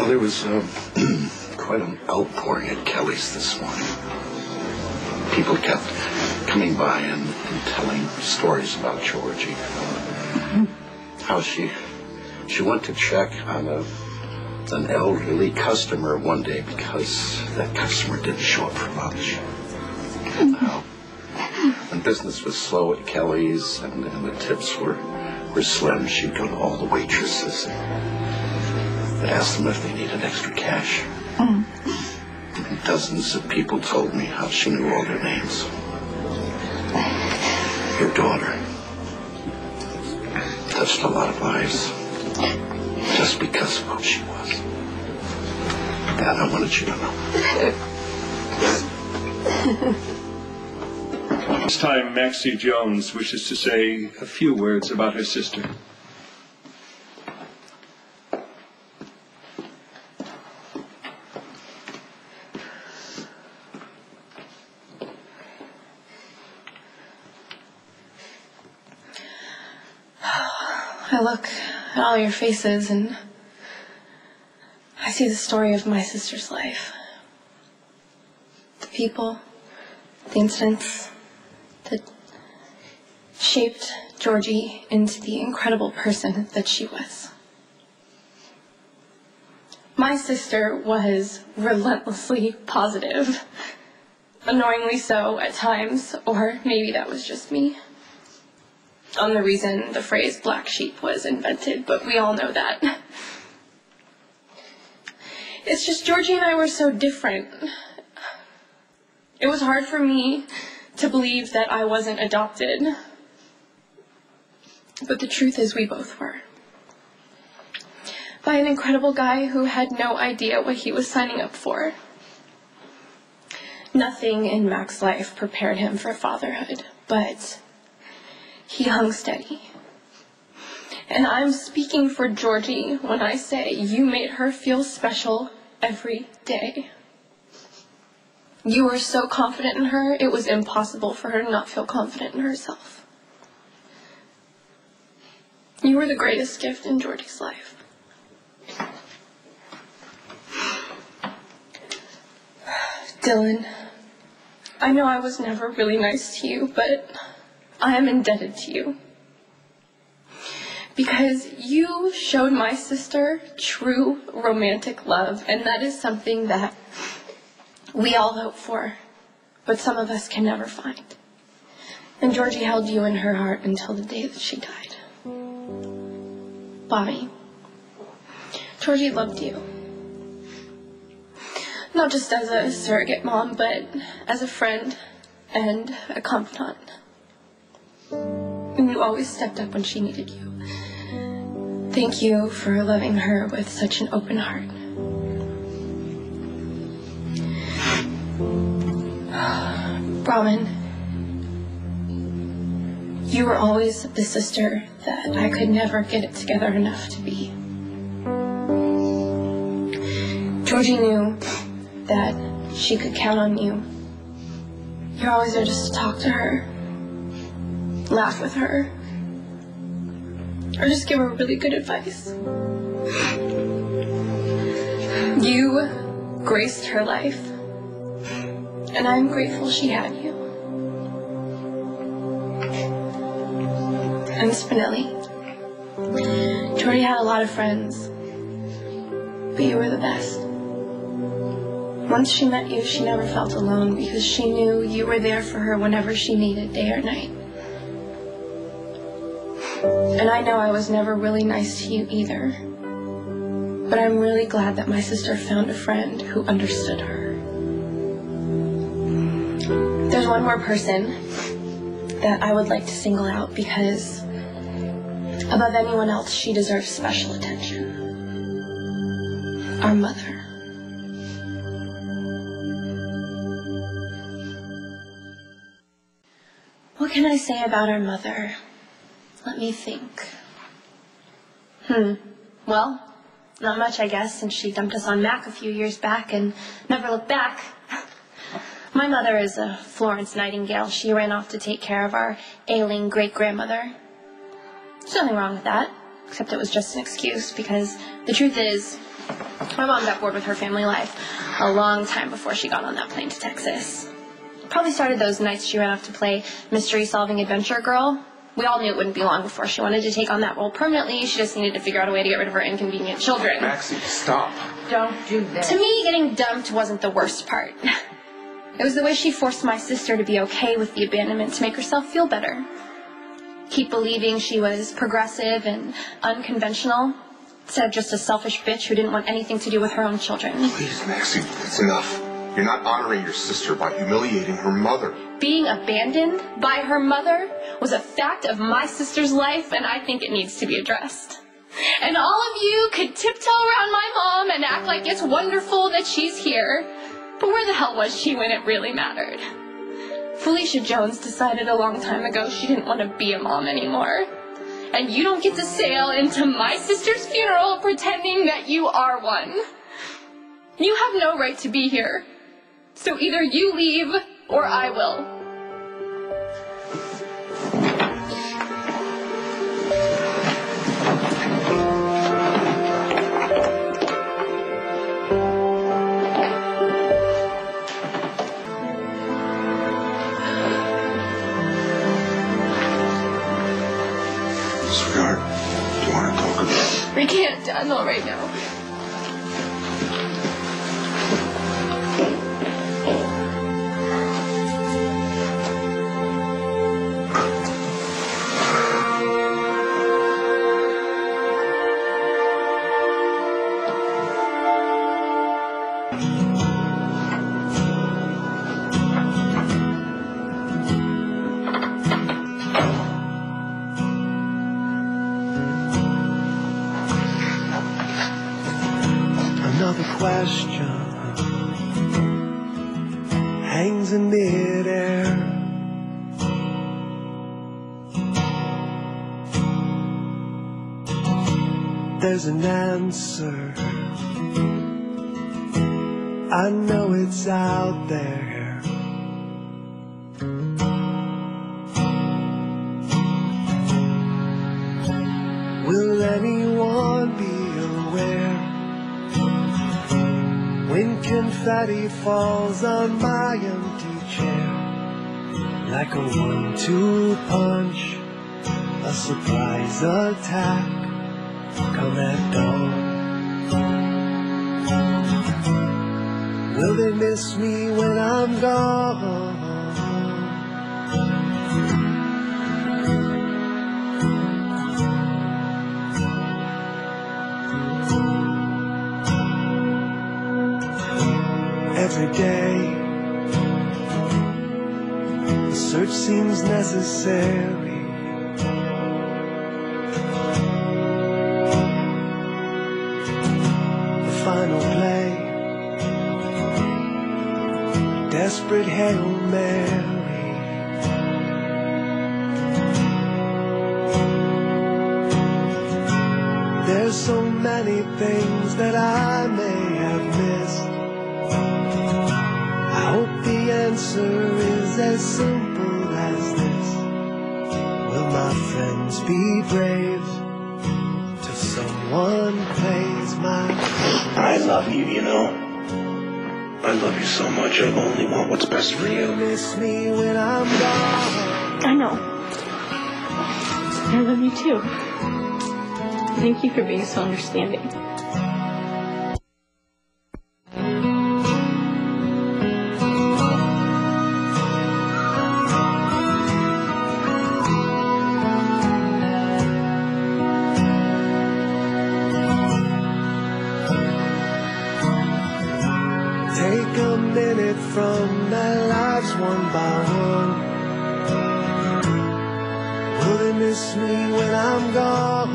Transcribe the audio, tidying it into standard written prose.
Well, there was quite an outpouring at Kelly's this morning. People kept coming by and telling stories about Georgie. How she went to check on an elderly customer one day because that customer didn't show up for lunch. When business was slow at Kelly's and the tips were slim, she'd go to all the waitresses and ask them if they needed extra cash. And dozens of people told me how she knew all their names. Your daughter touched a lot of lives just because of who she was. And I wanted you to know. This time, Maxie Jones wishes to say a few words about her sister. I look at all your faces and I see the story of my sister's life. The people, the incidents that shaped Georgie into the incredible person that she was. My sister was relentlessly positive, annoyingly so at times, or maybe that was just me. On the reason the phrase black sheep was invented, but we all know that. It's just Georgie and I were so different. It was hard for me to believe that I wasn't adopted. But the truth is we both were. By an incredible guy who had no idea what he was signing up for. Nothing in Mac's life prepared him for fatherhood, but he hung steady. And I'm speaking for Georgie when I say you made her feel special every day. You were so confident in her, it was impossible for her to not feel confident in herself. You were the greatest gift in Georgie's life. Dylan, I know I was never really nice to you, but I am indebted to you. Because you showed my sister true romantic love, and that is something that we all hope for, but some of us can never find. And Georgie held you in her heart until the day that she died. Bobby, Georgie loved you. Not just as a surrogate mom, but as a friend and a confidant. And you always stepped up when she needed you. Thank you for loving her with such an open heart. Brahman, you were always the sister that I could never get it together enough to be. Georgie knew that she could count on you. You're always there just to talk to her, laugh with her, or just give her really good advice. You graced her life, and I'm grateful she had you. And Spinelli, Georgie had a lot of friends, but you were the best. Once she met you, she never felt alone because she knew you were there for her whenever she needed, day or night. And I know I was never really nice to you either, but I'm really glad that my sister found a friend who understood her. There's one more person that I would like to single out because above anyone else, she deserves special attention. Our mother. What can I say about our mother? Let me think. Well, not much, I guess, since she dumped us on Mac a few years back and never looked back. My mother is a Florence Nightingale. She ran off to take care of our ailing great-grandmother. There's nothing wrong with that. except it was just an excuse, because the truth is, my mom got bored with her family life a long time before she got on that plane to Texas. Probably started those nights she ran off to play mystery-solving adventure girl. We all knew it wouldn't be long before she wanted to take on that role permanently. She just needed to figure out a way to get rid of her inconvenient children. Maxie, stop. Don't do that. To me, getting dumped wasn't the worst part. It was the way she forced my sister to be okay with the abandonment to make herself feel better. Keep believing she was progressive and unconventional, instead of just a selfish bitch who didn't want anything to do with her own children. Please, Maxie, that's enough. You're not honoring your sister by humiliating her mother. Being abandoned by her mother was a fact of my sister's life, and I think it needs to be addressed. And all of you could tiptoe around my mom and act like it's wonderful that she's here. But where the hell was she when it really mattered? Felicia Jones decided a long time ago she didn't want to be a mom anymore. And you don't get to sail into my sister's funeral pretending that you are one. You have no right to be here. So either you leave, or I will. Sweetheart, do you want to talk about it? We can't, Dad, not right now. Another question hangs in midair. There's an answer, I know it's out there. Will anyone be aware when confetti falls on my empty chair? Like a 1-2 punch, a surprise attack, come at dawn. Will they miss me when I'm gone? Every day, the search seems necessary. The final play, desperate Hail Mary. There's so many things that I may have missed. I hope the answer is as simple as this. Will my friends be brave till someone plays my place? I love you, you know. I love you so much. I only want what's best for you. Miss me when I'm gone. I know. I love you too. Thank you for being so understanding. Take a minute from their lives one by one. Will they miss me when I'm gone?